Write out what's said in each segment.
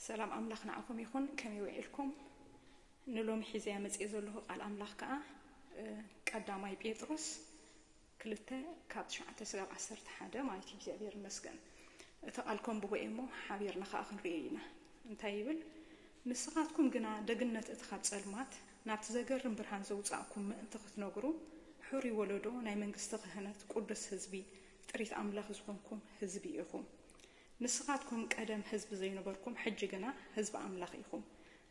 سلام أملاخ نعكم يكون كم يوعلكم نلوم حزيا مزئ زلوه قال أملاخ كأ قداماي بيطرس كلته كاب شعته سبع عشرة حدا ما يتي بزابير المسكن تقالكم بوئمو حبير نخاخن رينا انتايبل نسخاتكم جنا دقنة اتخاب سلمات نابت زقرن برهان زوجاكم انت ختنقرو حوري ولدو ناي منقست خهنت قدس حزبي تريت أملاخ زكونكم حزبي إخوم نسخاتكم قدم حزب زي نبركم حجنا حزب أملاخيكم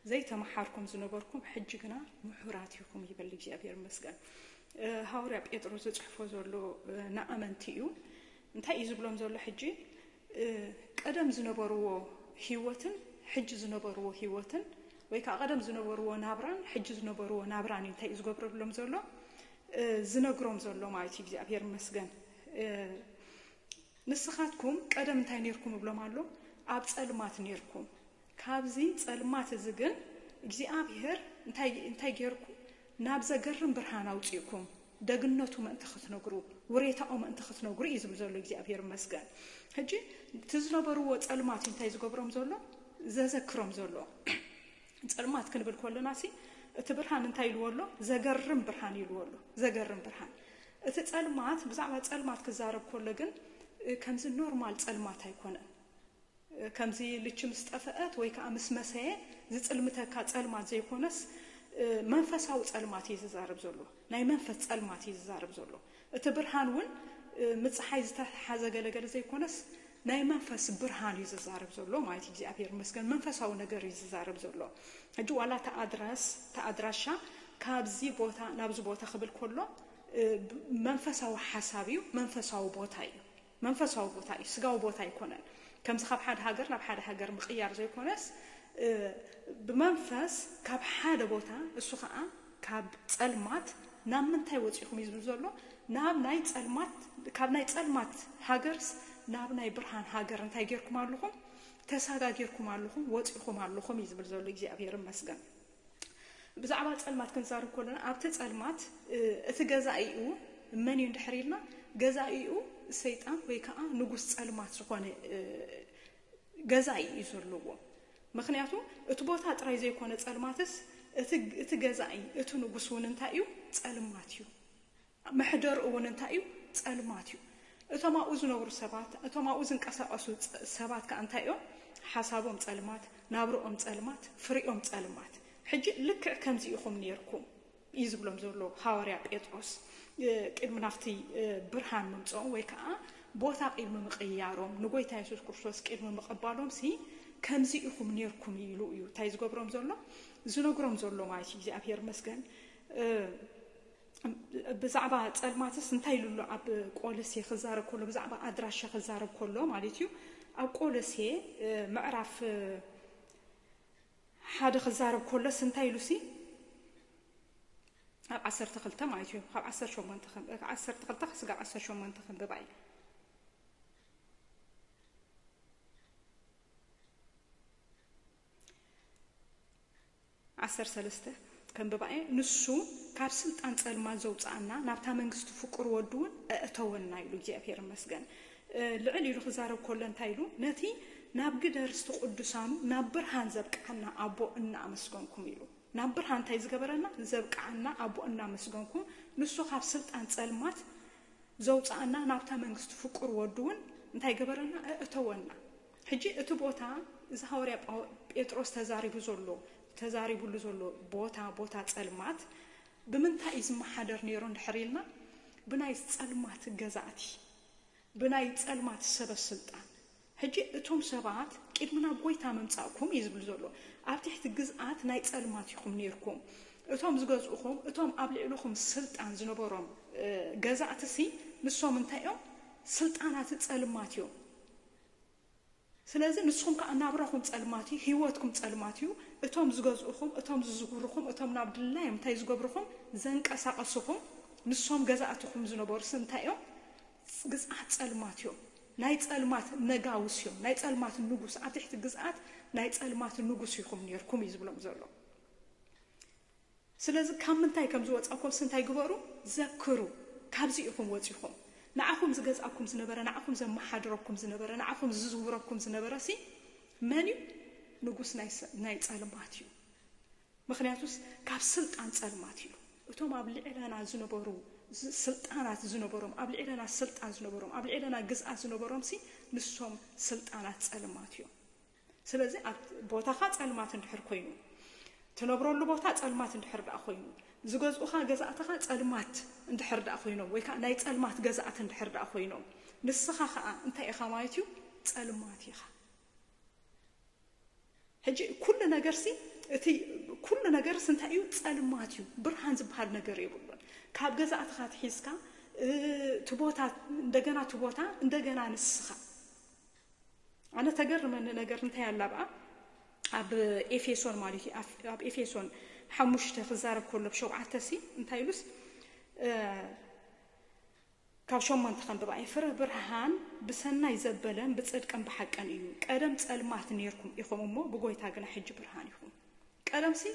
زي تمحاركم زنبركم حجنا محوراتكم يبلغ جابير مسكن هاوري بيطرس صحفو زلو نأمنتيو انتي يزبلهم زلو حجي قدم زنبرو هيوتن حج زنبرو هيوتن ويكا قدم زنبرو نابران حج زنبرو نابران انتي يزغبر بلهم زلو زنغروم زلو مايتي جابير مسكن نسخاتكم قدم انتي نيركم بلهم علو اب صلمات نيركم كابزي صلمات زغن እግዚአብሔር እንታይ ጌርኩ ናብ ዘገርም ብርሃን አውጪኩም ደግነቱ ማንተ ختነግሩ ወሬታው ማንተ ختነግሩ ይዝብ ዘሎ እግዚአብሔር መስገን ሕጂ ትዝነበሩ ወጸልማት እንታይ ዝገብሮም ዘሎ ዘዘክሮም ዘሎ ጸልማት ክንብል ኮለናሲ እቲ ብርሃን እንታይ ይልወሎ ዘገርም ብርሃን ይልወሎ ዘገርም ብርሃን እቲ ጸልማት ብዛዕባ ጸልማት ክዛረብ ኮለ ግን ከምዚ ኖርማል ጸልማት አይኮነን ከምዚ ልችም ስጠፈአት ወይ ከአምስ መሰየ ዝጽልምተካ ጸልማት ዘይኮነስ መንፈሳው ጸልማት ይዛረብ ዘሎ ናይ መንፈስ ጸልማት ይዛረብ ዘሎ እቲ ብርሃንውን ምጽሐይ ዝተሓዘ ገለገለ ዘይኮነስ ናይ መንፈስ ብርሃን ይዛረብ ዘሎ ማለት እግዚአብሔር መስገን መንፈሳው ነገር ይዛረብ ዘሎ እጁ ዋላ ተአድራሻ ካብዚ ቦታ ናብዚ ቦታ ክብል ኮሎ መንፈሳው ሐሳቢው መንፈሳው ቦታ እዩ መንፈሳው ቦታ እዩ ስጋው ቦታ ይኮነን كم سخاب حد هاجر نب حد هاجر مقيار زي كونس بمنفس كاب حد بوتا السخاء كاب تسلمات نام من تايوت يخم يزبزولو نام نايت تسلمات كاب نايت تسلمات هاجرس نام ناي برهان هاجر انت هاجركم علىكم تساغاجركم علىكم وات يخم علىكم يزبزولو يجي ابير مسجن بزعبات تسلمات كنزار كلنا ابت تسلمات اتجزايو من يندحريلنا جزايو سيطان ويكا نغوس ጸልማት ዝኾነ ገዛይ ይዘልዎ ምክንያቱ እቲ ቦታ ጥራይ ዘይኮነ ጸልማትስ እቲ ገዛይ እቲ ንጉስ ውን እንታይ እዩ ጸልማት እዩ መሕደር ውን እንታይ እዩ ጸልማት እዩ እቶም አኡ ዝነብሩ ሰባት እቶም አኡ ዝንቀሳቀሱ ሰባት ከእንታይ እዮም ሓሳቦም ጸልማት ናብሮኦም ጸልማት ፍሪኦም ጸልማት ሕጂ ልክዕ ከምዚ ኢኹም ነርኩም ይዝብሎም ዘሎ ሐዋርያ ጴጥሮስ ቅድም ናፍቲ ብርሃን ምምጾም ወይ ከዓ ቦታ ቅድም ምቅያሮም ንጎይታ ኢየሱስ ክርስቶስ ቅድም መቀባሎም ሲ ከምዚ ኢኹም ነርኩም ይሉ እዩ ታይ ዝገብሮም ዘሎ ዝነግሮም ዘሎ ማለት እግዚአብሔር መስገን ብዛዕባ ጸልማትስ እንታይ ይሉ ኣብ ቆሎሴ ክዛረብ ኮሎ ብዛዕባ አድራሻ ክዛረብ ኮሎ ማለት እዩ ኣብ ቆሎሴ ምዕራፍ ሓደ ክዛረብ ኮሎስ እንታይ ይሉ ሲ ኣብ 12 ማለት እዩ ኣብ 18 ስጋ 18 በባይ 13 ከም በባይ ንሱ ካብ ስልጣን ጸልማ ዘውጻና ናብታ መንግስቱ ፍቅር ወዱን እተወና ይሉ እግዚአብሔር መስገን ልዕል ይሉ ክዛረብ ኮሎ እንታይ ይሉ ነቲ ናብ ግደርስቲ ቅዱሳኑ ናብ ብርሃን ዘብቃና አቦ እና አመስገንኩም ይሉ ናብ ብርሃን ታይ ዝገበረና ዘብቃና አቦ እና መስገንኩም ንሱ ካብ ስልጣን ጸልማት ዘውጻና ናብታ መንግስቱ ፍቅር ወዱን እንታይ ገበረና እተወና ሕጂ እቲ ቦታ ሐዋርያ ጴጥሮስ ተዛሪቡሉ ዘሎ ቦታ ጸልማት ብምንታይ ዝመሓደር ነይሩ እንድሕሪልና ብናይ ጸልማት ገዛእቲ ብናይ ጸልማት ሰበስልጣን ሕጂ እቶም ሰባት ቅድምና ጎይታ መምጻእኩም ይዝብል ዘሎ ኣብ ትሕቲ ግዝኣት ናይ ጸልማት ይኹም ነርኩም እቶም ዝገዝኡኹም እቶም ኣብ ልዕልኹም ስልጣን ዝነበሮም ገዛእትሲ ንሶም እንታይ እዮም ስልጣናት ጸልማት እዮም ስለዚህ ንስኩም ከናብራኹም ጸልማት ህይወትኩም ጸልማት እዩ እቶም ዝገዝኡኹም እቶም ዝዝጉሩኹም እቶም ናብ ድላይ እንታይ ዝገብሩኹም ዘንቀሳቀሱኹም ንሶም ገዛእትኹም ዝነበሩ እንታይ እዮም ግዝኣት ጸልማት እዮም ናይ ጸልማት ነጋውስ እዮም ናይ ጸልማት ንጉስ ኣብ ትሕቲ ግዝኣት ናይ ጸልማት ንጉስ ይኹም ነርኩም ይዝብሎም ዘሎ ስለዚህ ካብ ምንታይ ከም ዝወጻኩም ስንታይ ግበሩ ዘክሩ ካብዚ ኢኹም ወጺኹም نعكم زجزاكم زنبرة نعكم زمحدركم زنبرة نعكم ززوركم زنبرة سي مني ንጉስ ናይ ጸልማት እዩ ምክንያቱስ ካብ ስልጣን ጸልማት እዩ እቶም ኣብ ልዕለና ዝነበሩ ስልጣናት ዝነበሮም ኣብ ልዕለና ስልጣን ዝነበሮም ኣብ ልዕለና ግዝኣት ዝነበሮም ሲ ንሶም ስልጣናት ጸልማት እዮም ስለዚ ኣብ ቦታኻ ጸልማት እንድሕር ኮይኑ ትነብረሉ ቦታ ጸልማት እንድሕር ዳ ኮይኑ ዝገዝኡኻ ገዛእትኻ ጸልማት እንድሕር ዳ ኮይኖም ወይ ከዓ ናይ ጸልማት ገዛእት እንድሕር ዳ ኮይኖም ንስኻ ከዓ እንታይ ኢኻ ማለት እዩ ጸልማት ኢኻ ሕጂ ኩሉ ነገር ሲ እቲ ኩሉ ነገር እንታይ እዩ ጸልማት እዩ ብርሃን ዝበሃል ነገር የብሉን ካብ ገዛእትኻ ትሒዝካ ትቦታ እንደገና ንስኻ ኣነ ተገርመኒ ነገር እንታይ ኣላ በኣ ኣብ ኤፌሶን ማለት እዩ ኣብ ኤፌሶን 5 ክዛረብ ከሎ ብ7 ሲ እንታይ ኢሉስ ካብ 8 ከንብባ ፍረ ብርሃን ብሰናይ ዘበለን ብጽድቅን ብሐቀን እዩ ቀደም ጸልማት ነርኩም ኢኹም እሞ ብጎይታ ግን ሕጂ ብርሃን ኢኹም ቀደም ሲ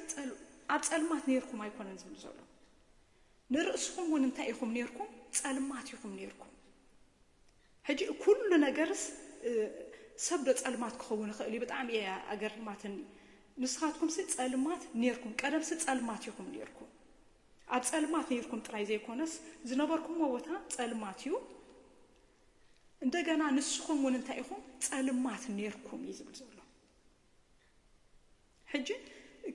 ኣብ ጸልማት ነርኩም ኣይኮነን ዝብል ዘሎ ንርእስኩም ውን እንታይ ኢኹም ነርኩም ጸልማት ኢኹም ነርኩም ሕጂ ኩሉ ነገርስ ሰብደ ጸልማት ክኸውን ይኽእል እዩ ብጣዕሚ ኣገርማትን ንስኻትኩም ሲ ጸልማት ነርኩም ቀደም ሲ ጸልማት ኢኹም ነርኩም ኣብ ጸልማት ነርኩም ጥራይ ዘይኮነስ ዝነበርኩም ቦታ ጸልማት እዩ እንደገና ንስኹም ውን እንታይ ኢኹም ጸልማት ነርኩም ይዝብል ዘሎ ሕጂ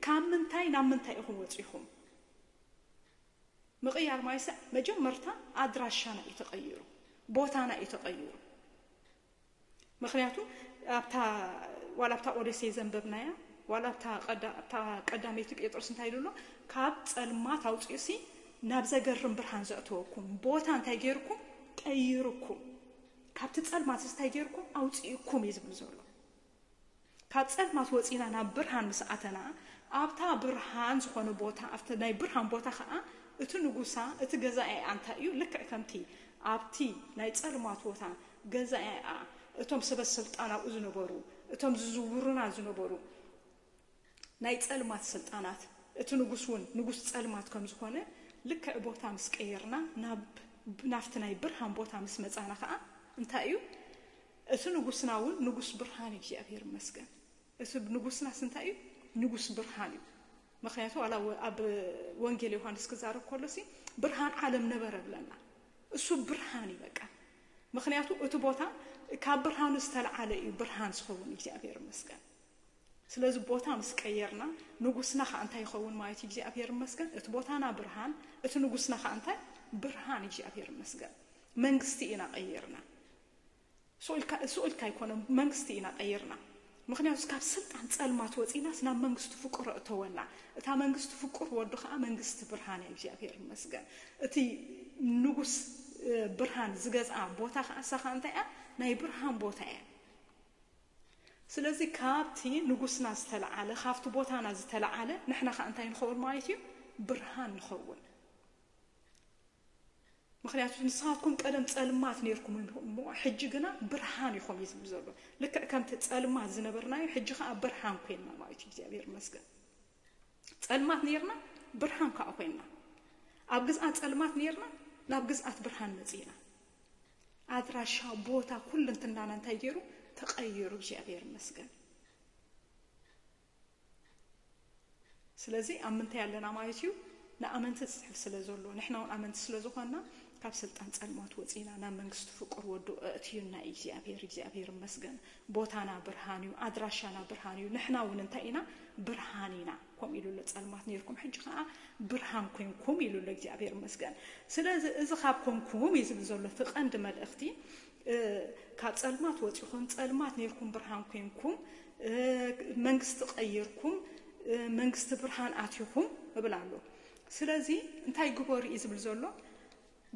ካብ ምንታይ ናብ ምንታይ ኢኹም ወፂኹም ምቕያር ማይሰ መጀመርታ ኣድራሻና ይተቀይሩ ቦታና ይተቀይሩ ምክንያቱ ዋላብታ ኦዴሴ ዘንበብናያ ዋላብታ ቀዳሜት ጴጥሮስ እንታይ ኢሉሎ ካብ ጸልማት አውጽዩሲ ናብ ዘገርም ብርሃን ዘእተወኩም ቦታ እንታይ ገይርኩም ቀይሩኩም ካብቲ ጸልማት እንታይ ገይርኩም አውጽዩኩም ይዝብል ዘሎ ካብ ጸልማት ወፂና ናብ ብርሃን ምስኣተና ኣብታ ብርሃን ዝኾነ ቦታ ኣብቲ ናይ ብርሃን ቦታ ከዓ እቲ ንጉሳ እቲ ገዛኤ አንታ እዩ ልክዕ ከምቲ ኣብቲ ናይ ጸልማት ቦታ ገዛኤ እቶም ሰበ ስልጣን ኣብኡ ዝነበሩ እቶም ዝዝውሩና ዝነበሩ ናይ ጸልማት ስልጣናት እቲ ንጉስ ውን ንጉስ ጸልማት ከም ዝኾነ ልክዕ ቦታ ምስ ቀየርና ናብቲ ናይ ብርሃን ቦታ ምስ መጻና ከዓ እንታይ እዩ እቲ ንጉስና ውን ንጉስ ብርሃን እግዚአብሔር ይመስገን እቲ ንጉስና እንታይ እዩ ንጉስ ብርሃን እዩ ምክንያቱ ኣብ ወንጌል ዮሐንስ ክዛረብ ከሎሲ ብርሃን ዓለም ነበረ ብለና እሱ ብርሃን ይበቃ ምክንያቱ እቲ ቦታ ካብ ብርሃኑ ዝተልዓለ እዩ ብርሃን ዝኸውን እግዚአብሔር ይመስገን ስለዚ ቦታ ምስ ቀየርና ንጉስና ከዓ እንታይ ይኸውን ማለት እግዚአብሔር ይመስገን እቲ ቦታና ብርሃን እቲ ንጉስና ከዓ እንታይ ብርሃን እግዚአብሔር ይመስገን መንግስቲ ኢና ቀየርና ሱልካ ይኮነ መንግስቲ ኢና ቀየርና ምክንያቱ ካብ ስልጣን ጸልማት ወፂናስ ናብ መንግስቱ ፍቁር እተወና እታ መንግስቱ ፍቁር ወዱ ከዓ መንግስቲ ብርሃን እግዚአብሔር ይመስገን እቲ ንጉስ ብርሃን ዝገዝአ ቦታ ከዓ ሳኻ እንታይ ናይ ብርሃን ቦታ እያ ስለዚህ ካብቲ ንጉስና ዝተልዓለ ካብቲ ቦታና ዝተልዓለ ንሕና ከዓ እንታይ ንኸውን ማለት እዩ ብርሃን ንኸውን ምክንያቱ ንስኻትኩም ቀደም ጸልማት ነርኩም እሞ ሕጂ ግና ብርሃን ኢኹም ይዝብል ዘሎ ልክዕ ከምቲ ጸልማት ዝነበርናዮ ሕጂ ከዓ ብርሃን ኮይና ማለት እግዚአብሔር ይመስገን ጸልማት ነርና ብርሃን ከዓ ኮይና ኣብ ግዝኣት ጸልማት ነርና ናብ ግዝኣት ብርሃን መጽና ኣድራሻ ቦታ ኩሉ እንትናና እንታይ ገይሩ ተቀይሩ እግዚአብሔር ይመስገን ስለዚህ ኣመንታ ያለና ማለት እዩ ንኣመንቲ ዝጽሕፍ ስለዘሎ ንሕና ውን ኣመንቲ ስለዝኾንና ካብ ስልጣን ጸልማት ወፂና ናብ መንግስቱ ፍቁር ወዱ እትዩና እግዚአብሔር ይመስገን ቦታና ብርሃን እዩ ኣድራሻና ብርሃን እዩ ንሕና ውን እንታይ ኢና ብርሃን ኢና ከም ኢሉ ለጸልማት ነርኩም ሕጂ ከዓ ብርሃን ኮይንኩም ኢሉ ለእግዚአብሔር ይመስገን ስለዚ እዚ ካብ ኮንኩም ይዝብል ዘሎ ትቐንዲ መልእኽቲ ካብ ጸልማት ወፂኹም ጸልማት ነርኩም ብርሃን ኮይንኩም መንግስቲ ቀይርኩም መንግስቲ ብርሃን ኣትይኹም እብላሉ ስለዚ እንታይ ግበሩ ይዝብል ዘሎ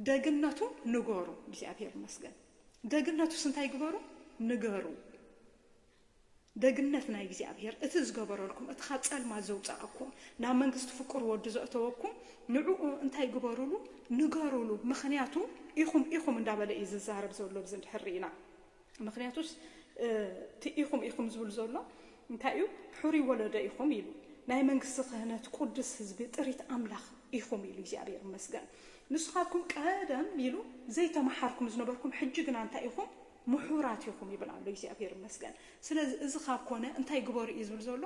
ደግነቱ ንገሩ እግዚአብሔር ይመስገን ደግነቱስ እንታይ ግበሩ ንገሩ ደግነት ናይ እግዚአብሔር እቲ ዝገበረልኩም እቲ ካብ ጸልማት ዘውፃእኩም ናብ መንግስቲ ፍቁር ወዱ ዘእተወኩም ንዕኡ እንታይ ግበሩሉ ንገሩሉ ምክንያቱ ኢኹም እንዳበለ እዩ ዝዛረብ ዘሎ ብዝንድሕሪና ምክንያቱስ ኢኹም ዝብል ዘሎ እንታይ እዩ ሕሩይ ወለደ ኢኹም ኢሉ ናይ መንግስቲ ክህነት ቅዱስ ህዝቢ ጥሪት ኣምላኽ ኢኹም ኢሉ እግዚአብሔር ይመስገን ንስኻትኩም ቀደም ኢሉ ዘይተመሓርኩም ዝነበርኩም ሕጂ ግና እንታይ ኢኹም ምሑራትኩም ይብላሉ እግዚአብሔር ይመስገን ስለዚህ እዚ ካብ ኮነ እንታይ ግበሩ ይዝብል ዘሎ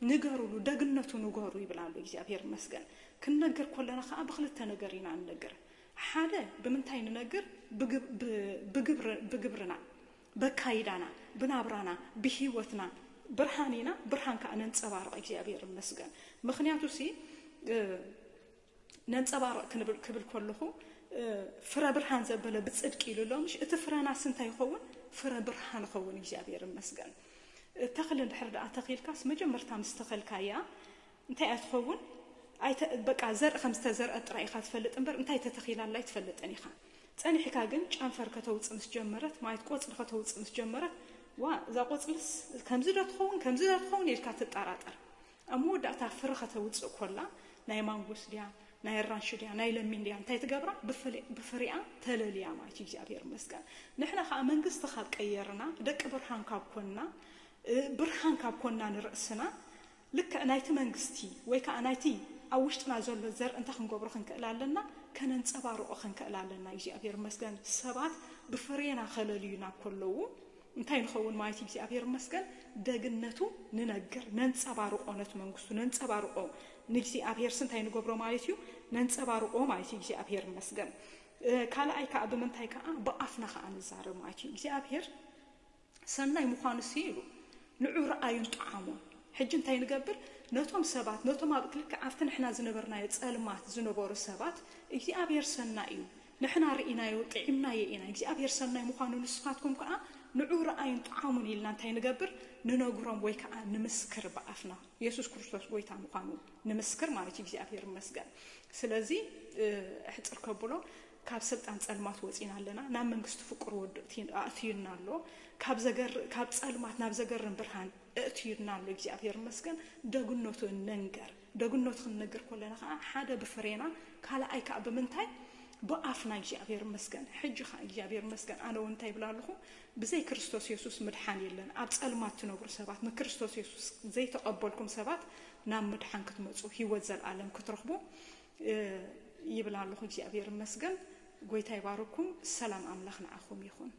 ንገሩሉ ደግነቱ ንገሩ ይብላሉ እግዚአብሔር ይመስገን ክንነገር ኮለና ከዓ በክልተ ነገር ኢና ንነገር ሓደ ብምንታይ ንነገር ብግብርና በካይዳና ብናብራና ብሂወትና ብርሃኒና ብርሃን ከዓ ነንጸባርቕ እግዚአብሔር ይመስገን ምክንያቱ ሲ ነንጸባርቕ ክብል ኮለኹ ፍረ ብርሃን ዘበለ ብጽድቅ ይሉሎም እቲ ፍረና ስንታይ ይኸውን ፍረ ብርሃን ይኸውን እግዚአብሔር ይመስገን ተኽል እንድሕር ዳኣ ተኺልካስ መጀመርታ ምስ ተኸልካያ እንታይ ኣትኸውን ኣይተ በቃ ዘር ከም ዝተዘርአ ጥራይ ኢኻ ትፈልጥ እምበር እንታይ ተተኺላላ ይትፈልጥን ኢኻ ጸኒሕካ ግን ጫንፈር ከተውፅእ ምስ ጀመረት ማይት ቆጽሊ ከተውፅእ ምስ ጀመረት ዋ እዛ ቆጽልስ ከምዚ ዶ ትኸውን ኢልካ ትጠራጠር ኣብ መወዳእታ ፍረ ከተውፅእ ኮላ ናይ ማንጎስ ድያ ናይ ራንሽ ድያ ናይ ለሚን ድያ እንታይ ትገብራ ብፍሪኣ ተለልያ ማለት እግዚአብሔር ይመስገን ንሕና ከዓ መንግስቲ ካብ ቀየርና ደቂ ብርሃን ካብ ኮንና ብርሃን ካብ ኮንና ንርእስና ልክ ናይቲ መንግስቲ ወይ ከዓ ናይቲ ኣብ ውሽጥና ዘሎ ዘር እንታይ ክንገብሮ ክንክእል ኣለና ከነንጸባርቆ ክንክእል ኣለና እግዚአብሔር ይመስገን ሰባት ብፍሬና ከለልዩና ኮለዉ እንታይ ንኸውን ማለት እግዚአብሔር ይመስገን ደግነቱ ንነገር ነንጸባርቆ ነቲ መንግስቱ ነንጸባርቆ ንእግዚአብሔር ስንታይ ንገብሮ ማለት እዩ ነንጸባርቆ ማለት እግዚአብሔር ይመስገን ካልኣይ ከዓ ብምንታይ ከዓ በኣፍና ከዓ ንዛረብ ማለት እግዚአብሔር ሰናይ ምዃኑ ሲሉ ንዑ ረኣዩን ጣዕሙን ሕጂ እንታይ ንገብር ነቶም ሰባት ነቶም ኣብ ክልክ ኣብቲ ንሕና ዝነበርናዮ ጸልማት ዝነበሩ ሰባት እግዚአብሔር ሰናይ እዩ ንሕና ርኢናዮ ጥዒምናዮ ኢና እግዚአብሔር ሰናይ ምዃኑ ንስኻትኩም ከዓ ንዑ ረኣዩን ጣዕሙን ኢልና እንታይ ንገብር ንነግሮም ወይ ከዓ ንምስክር በኣፍና ኢየሱስ ክርስቶስ ጎይታ ምዃኑ ንምስክር ማለት እግዚአብሔር ይመስገን ስለዚ ሕጽር ከብሎ ካብ ስልጣን ጸልማት ወፂና ኣለና ናብ መንግስቲ ፍቅር ወድእቲን ኣእትዩና ኣሎ ካብ ጸልማት ናብ ዘገርን ብርሃን እእትዩና ኣሎ እግዚአብሔር ይመስገን ደግነቱ ነንገር ደግነቱ ክንነግር ኮለና ከዓ ሓደ ብፍሬና ካልኣይ ከዓ ብምንታይ በኣፍና እግዚአብሔር ይመስገን ሕጂ ከዓ እግዚአብሔር ይመስገን ኣነ እንታይ ብላለኹ ብዘይ ክርስቶስ ኢየሱስ ምድሓን የለን ኣብ ጸልማት ትነብሩ ሰባት ንክርስቶስ ኢየሱስ ዘይተቀበልኩም ሰባት ናብ ምድሓን ክትመጹ ህይወት ዘለዓለም ክትረኽቡ ይብላለኹ እግዚአብሔር ይመስገን ጎይታ ይባርኩም ሰላም ኣምላኽ ንዓኹም ይኹን